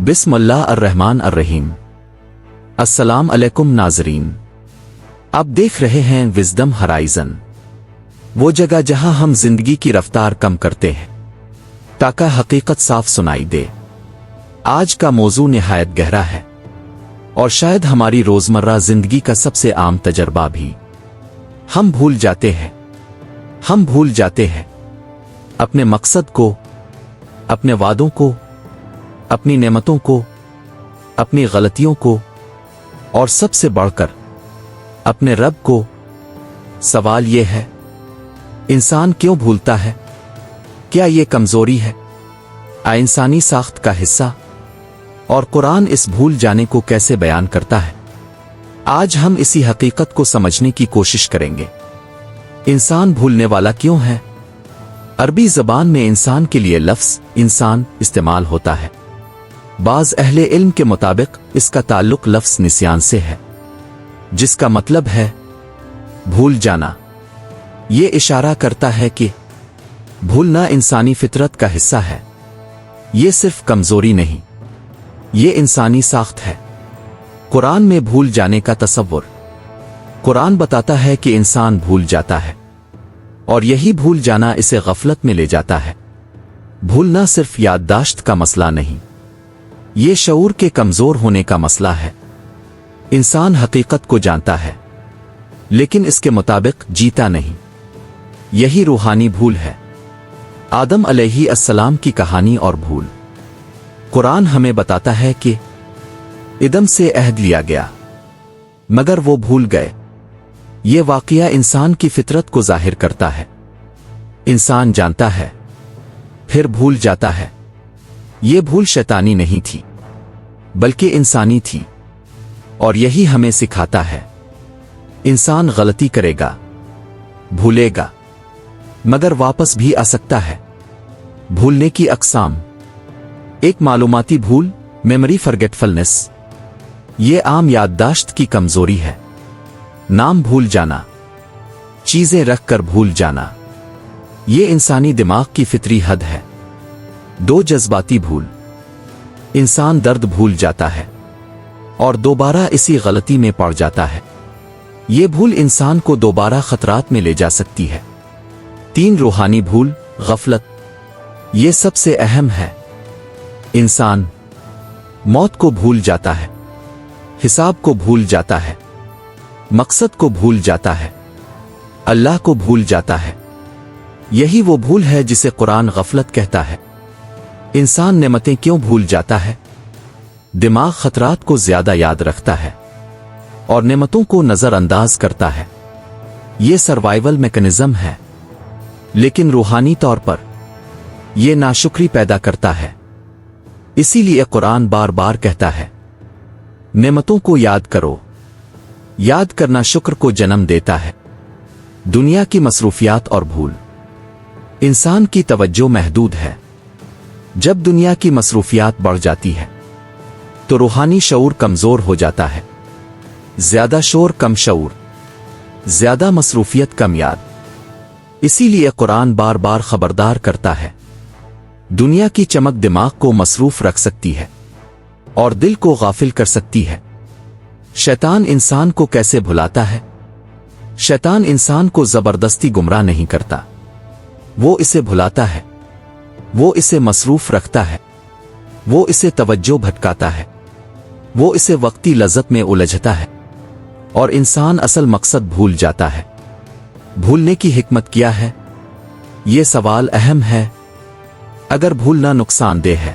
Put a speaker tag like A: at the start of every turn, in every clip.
A: بسم اللہ الرحمن الرحیم۔ السلام علیکم ناظرین، آپ دیکھ رہے ہیں وزڈم ہرائزن، وہ جگہ جہاں ہم زندگی کی رفتار کم کرتے ہیں تاکہ حقیقت صاف سنائی دے۔ آج کا موضوع نہایت گہرا ہے اور شاید ہماری روزمرہ زندگی کا سب سے عام تجربہ بھی۔ ہم بھول جاتے ہیں اپنے مقصد کو، اپنے وعدوں کو، اپنی نعمتوں کو، اپنی غلطیوں کو، اور سب سے بڑھ کر اپنے رب کو۔ سوال یہ ہے، انسان کیوں بھولتا ہے؟ کیا یہ کمزوری ہے، انسانی ساخت کا حصہ؟ اور قرآن اس بھول جانے کو کیسے بیان کرتا ہے؟ آج ہم اسی حقیقت کو سمجھنے کی کوشش کریں گے۔ انسان بھولنے والا کیوں ہے؟ عربی زبان میں انسان کے لیے لفظ انسان استعمال ہوتا ہے۔ بعض اہل علم کے مطابق اس کا تعلق لفظ نسیان سے ہے، جس کا مطلب ہے بھول جانا۔ یہ اشارہ کرتا ہے کہ بھولنا انسانی فطرت کا حصہ ہے۔ یہ صرف کمزوری نہیں، یہ انسانی ساخت ہے۔ قرآن میں بھول جانے کا تصور، قرآن بتاتا ہے کہ انسان بھول جاتا ہے، اور یہی بھول جانا اسے غفلت میں لے جاتا ہے۔ بھولنا صرف یادداشت کا مسئلہ نہیں، یہ شعور کے کمزور ہونے کا مسئلہ ہے۔ انسان حقیقت کو جانتا ہے، لیکن اس کے مطابق جیتا نہیں۔ یہی روحانی بھول ہے۔ آدم علیہ السلام کی کہانی اور بھول۔ قرآن ہمیں بتاتا ہے کہ آدم سے عہد لیا گیا مگر وہ بھول گئے۔ یہ واقعہ انسان کی فطرت کو ظاہر کرتا ہے۔ انسان جانتا ہے پھر بھول جاتا ہے۔ یہ بھول شیطانی نہیں تھی بلکہ انسانی تھی، اور یہی ہمیں سکھاتا ہے انسان غلطی کرے گا، بھولے گا، مگر واپس بھی آ سکتا ہے۔ بھولنے کی اقسام۔ ایک معلوماتی بھول، میموری فرگیٹفلنس۔ یہ عام یادداشت کی کمزوری ہے۔ نام بھول جانا، چیزیں رکھ کر بھول جانا، یہ انسانی دماغ کی فطری حد ہے۔ دو جذباتی بھول۔ انسان درد بھول جاتا ہے اور دوبارہ اسی غلطی میں پڑ جاتا ہے۔ یہ بھول انسان کو دوبارہ خطرات میں لے جا سکتی ہے۔ تین روحانی بھول، غفلت۔ یہ سب سے اہم ہے۔ انسان موت کو بھول جاتا ہے، حساب کو بھول جاتا ہے، مقصد کو بھول جاتا ہے، اللہ کو بھول جاتا ہے۔ یہی وہ بھول ہے جسے قرآن غفلت کہتا ہے۔ انسان نعمتیں کیوں بھول جاتا ہے؟ دماغ خطرات کو زیادہ یاد رکھتا ہے اور نعمتوں کو نظر انداز کرتا ہے۔ یہ سروائیول میکانزم ہے، لیکن روحانی طور پر یہ ناشکری پیدا کرتا ہے۔ اسی لیے قرآن بار بار کہتا ہے نعمتوں کو یاد کرو۔ یاد کرنا شکر کو جنم دیتا ہے۔ دنیا کی مصروفیات اور بھول۔ انسان کی توجہ محدود ہے۔ جب دنیا کی مصروفیات بڑھ جاتی ہے تو روحانی شعور کمزور ہو جاتا ہے۔ زیادہ شور کم شعور، زیادہ مصروفیت کم یاد۔ اسی لیے قرآن بار بار خبردار کرتا ہے دنیا کی چمک دماغ کو مصروف رکھ سکتی ہے اور دل کو غافل کر سکتی ہے۔ شیطان انسان کو کیسے بھلاتا ہے؟ شیطان انسان کو زبردستی گمراہ نہیں کرتا، وہ اسے بھلاتا ہے، وہ اسے مصروف رکھتا ہے، وہ اسے توجہ بھٹکاتا ہے، وہ اسے وقتی لذت میں الجھتا ہے، اور انسان اصل مقصد بھول جاتا ہے۔ بھولنے کی حکمت کیا ہے؟ یہ سوال اہم ہے۔ اگر بھولنا نقصان دہ ہے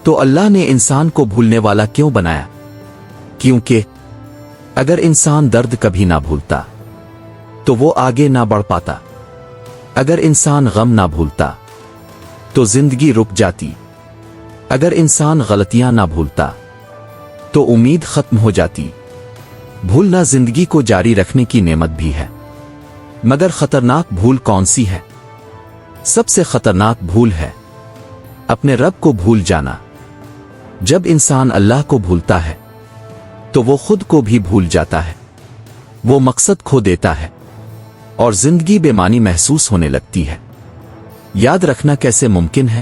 A: تو اللہ نے انسان کو بھولنے والا کیوں بنایا؟ کیونکہ اگر انسان درد کبھی نہ بھولتا تو وہ آگے نہ بڑھ پاتا۔ اگر انسان غم نہ بھولتا تو زندگی رک جاتی۔ اگر انسان غلطیاں نہ بھولتا تو امید ختم ہو جاتی۔ بھولنا زندگی کو جاری رکھنے کی نعمت بھی ہے، مگر خطرناک بھول کون سی ہے؟ سب سے خطرناک بھول ہے اپنے رب کو بھول جانا۔ جب انسان اللہ کو بھولتا ہے تو وہ خود کو بھی بھول جاتا ہے، وہ مقصد کھو دیتا ہے اور زندگی بے معنی محسوس ہونے لگتی ہے۔ یاد رکھنا کیسے ممکن ہے؟